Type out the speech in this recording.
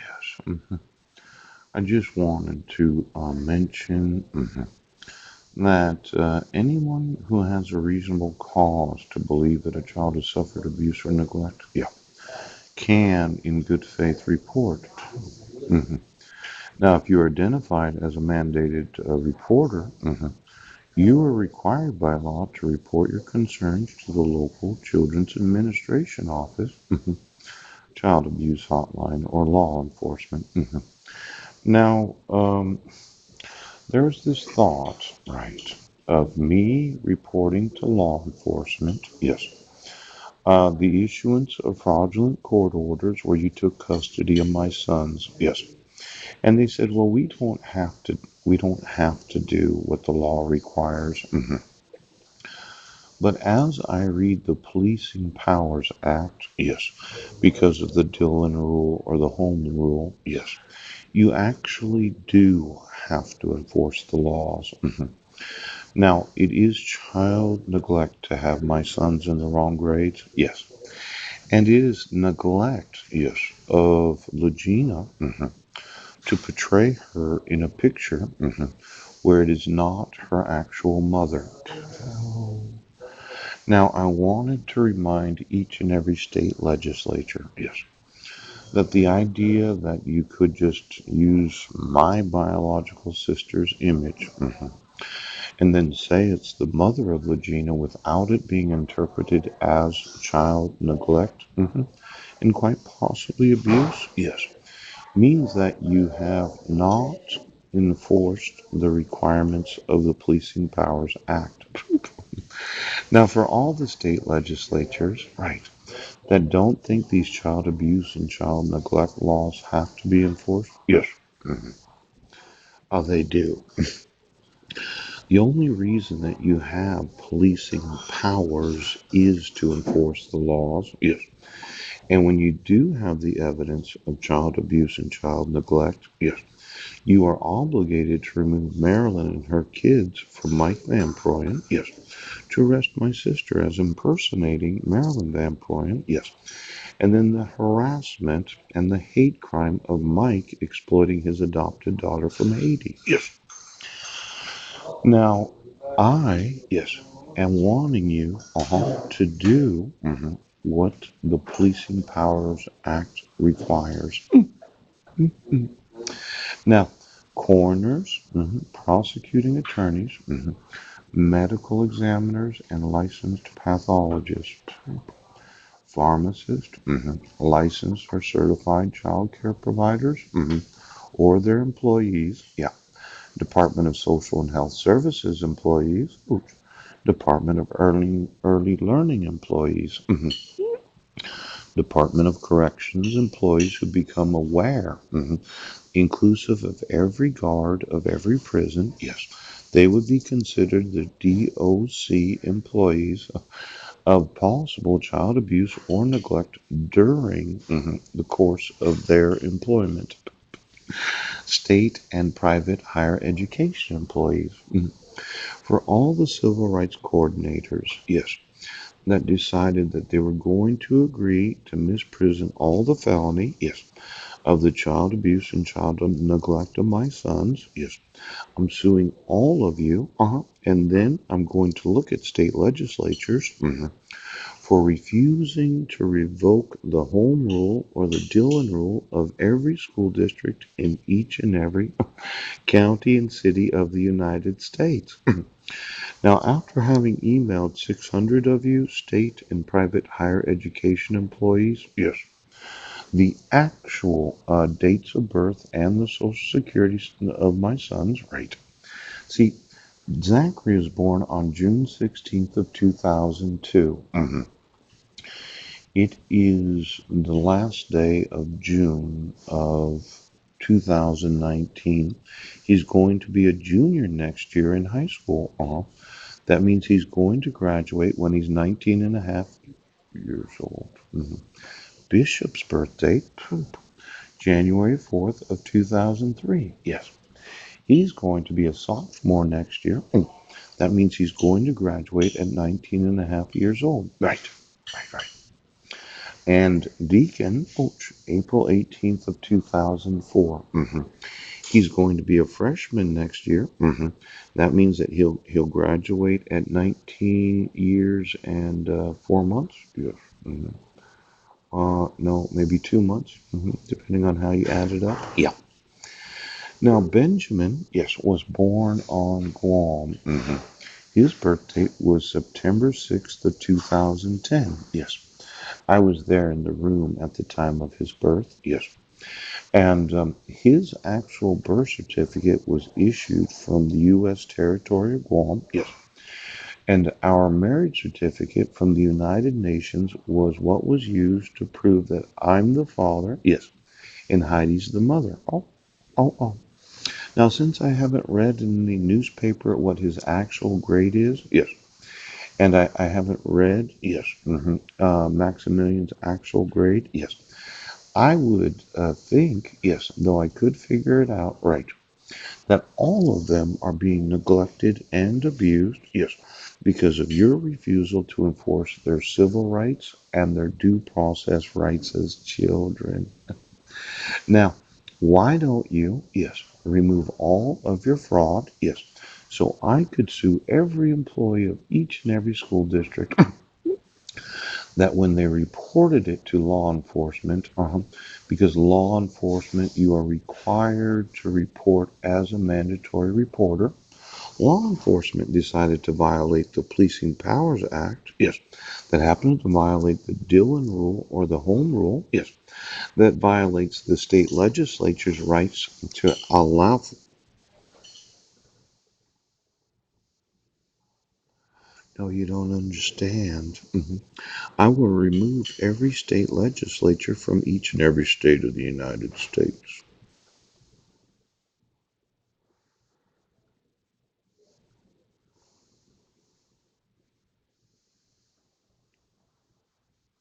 Yes. I just wanted to mention that anyone who has a reasonable cause to believe that a child has suffered abuse or neglect, can, in good faith, report. Mhm. Now, if you're identified as a mandated reporter, you are required by law to report your concerns to the local Children's Administration Office, Child Abuse Hotline, or law enforcement. Now, there's this thought, right, of me reporting to law enforcement, yes, the issuance of fraudulent court orders where you took custody of my sons, yes. And they said, well, we don't have to do what the law requires. But as I read the Policing Powers Act, yes, because of the Dillon Rule or the Home Rule, yes, you actually do have to enforce the laws. Now, it is child neglect to have my sons in the wrong grades, yes. And it is neglect, yes, of Legina to portray her in a picture where it is not her actual mother. Now, I wanted to remind each and every state legislature, yes, that the idea that you could just use my biological sister's image and then say it's the mother of Legina without it being interpreted as child neglect and quite possibly abuse, yes, means that you have not enforced the requirements of the Policing Powers Act. Now, for all the state legislatures, right, that don't think these child abuse and child neglect laws have to be enforced, yes, they do. The only reason that you have policing powers is to enforce the laws, yes. And when you do have the evidence of child abuse and child neglect, yes, you are obligated to remove Marilyn and her kids from Mike Van Proyen, yes, to arrest my sister as impersonating Marilyn Van Proyen, yes, and then the harassment and the hate crime of Mike exploiting his adopted daughter from Haiti, yes. Now, yes, am wanting you to do what the Policing Powers Act requires. Now, coroners, prosecuting attorneys, medical examiners, and licensed pathologists, pharmacists, licensed or certified child care providers, or their employees, Department of Social and Health Services employees, Department of Early Learning employees, Department of Corrections employees who become aware, inclusive of every guard of every prison, yes, they would be considered the DOC employees of possible child abuse or neglect during the course of their employment. State and private higher education employees. For all the civil rights coordinators, yes, that decided that they were going to agree to misprison all the felony, yes, of the child abuse and child neglect of my sons, yes, I'm suing all of you, and then I'm going to look at state legislatures for refusing to revoke the home rule or the Dillon rule of every school district in each and every county and city of the United States. Now, after having emailed 600 of you, state and private higher education employees, yes, the actual dates of birth and the social security of my sons, right? See, Zachary was born on June 16th of 2002. It is the last day of June of 2019. He's going to be a junior next year in high school. That means he's going to graduate when he's 19 and a half years old. Bishop's birthday, January 4th of 2003. Yes. He's going to be a sophomore next year. That means he's going to graduate at 19 and a half years old. Right. Right. And Deacon, April 18th of 2004. He's going to be a freshman next year. That means that he'll graduate at 19 years and 4 months. Yes. hmm no, maybe 2 months, depending on how you add it up. Yeah. Now Benjamin, yes, was born on Guam. His birthday was September 6th of 2010. Yes. I was there in the room at the time of his birth. Yes. And his actual birth certificate was issued from the U.S. territory of Guam. Yes. And our marriage certificate from the United Nations was what was used to prove that I'm the father. Yes. And Heidi's the mother. Oh. Now, since I haven't read in the newspaper what his actual grade is, yes. And I haven't read, yes, Maximilian's actual grade, yes. I would think, yes, though I could figure it out, right, that all of them are being neglected and abused, yes, because of your refusal to enforce their civil rights and their due process rights as children. Now, why don't you, yes, remove all of your fraud, yes, so I could sue every employee of each and every school district that when they reported it to law enforcement, because law enforcement, you are required to report as a mandatory reporter. Law enforcement decided to violate the Policing Powers Act, yes, that happened to violate the Dillon Rule or the Home Rule, yes, that violates the state legislature's rights to allow. No, you don't understand. I will remove every state legislature from each and every state of the United States.